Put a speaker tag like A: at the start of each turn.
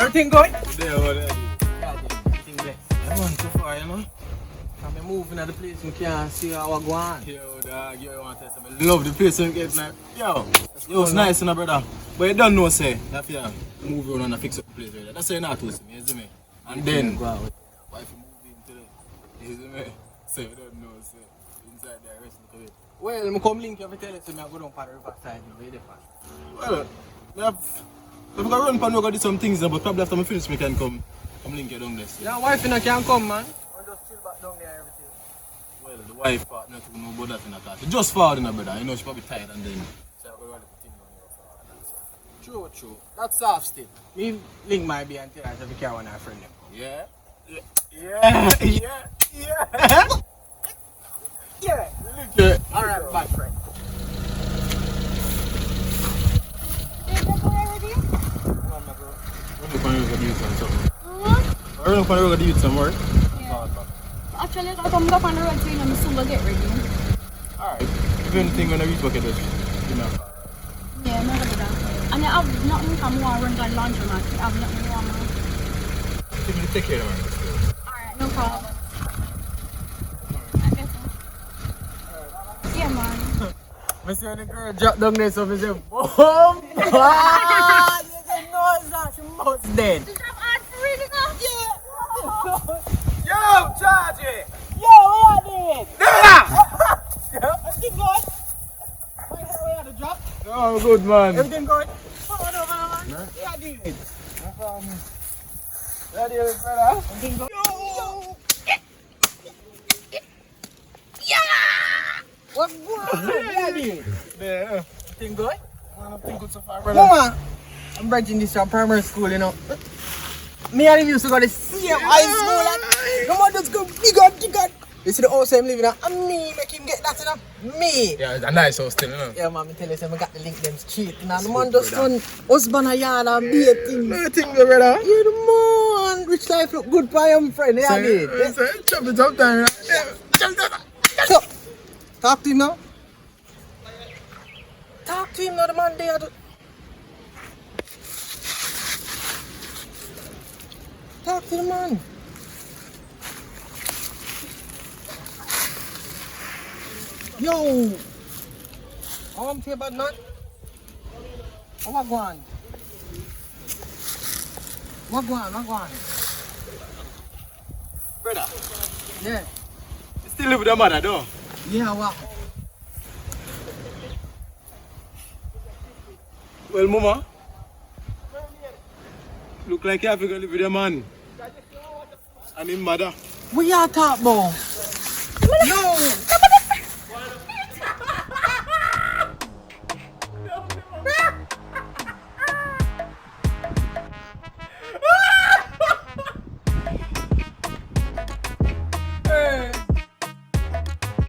A: Everything good?
B: There, over there.
A: Everything there.
B: I want too far, you know?
A: I'm moving at the place, I can't see how I go on.
B: Yo, dog, you want to tell me? Love the place you get like, yo, it was nice, you know, brother. But you don't know, say, that you move on and fix up the place right there. That's how you not to see me, you see me? And then, wife move into the, you see me? So you don't know, say, inside there, rest of it.
A: Well, I come link you, tell you, so I go down for the riverside, where they
B: Well, if I run pan, we got do some things, but probably after I finish, we can come link you down there.
A: Your wife can't come, man. I'll just chill back down there, everything.
B: Well, the wife part, not to know about that in the car. She just forward in her brother, you know, she probably tired and then. So I go to put things on your.
A: True. That's soft still. Me link my be and tell her if you care when I friend them.
B: Yeah.
A: Yeah. Alright, bye, friend.
B: I don't know if I do some work.
C: Actually, I come up on the road so you know, I'm soon gonna get ready.
B: Alright. If anything, when I reach bucket, just give me a call.
C: Yeah, I'm not gonna do that. And I have nothing from one run down laundromat. I have nothing more, man.
B: Give me the take care of man.
C: Alright, no problem. I guess so. Yeah, man.
A: I see the girl drop down there, so I say, boom! Ah, you can know it's not, she must dead.
C: Did you have art for reading off? Yeah.
A: Yo, charge it! Yo, what are you doing? Everything good? Why are you drop?
B: Oh, good man.
A: Everything good? Oh, no, man. What are you doing? What are you doing, brother? Everything good? Yo! What's good? What are you doing?
B: Yeah.
A: Everything good?
B: Everything good so far, brother.
A: Mama, I'm bridging this from primary school, you know. Me and him used to go to the same high school and come on, just go big up. You see the house I'm living at, and me make him get that, you know? Me.
B: Yeah, it's a nice house still, you know.
A: Yeah, man, I tell you, I got the link them straight. And the man just run husband a yard and be a thing.
B: Nothing, brother.
A: Yeah, the man. Rich life look good for him, friend. Yeah, dude.
B: Chop it up time,
A: So, talk to him now. Talk to him now, the man there. Talk to the man. Yo! How am I about man? How I go on? What go on?
B: Brother,
A: Yeah.
B: you still live with your mother, though?
A: Yeah, what?
B: Well, mama, look like you have to go live with your man and his mother.
A: What y'all talk about?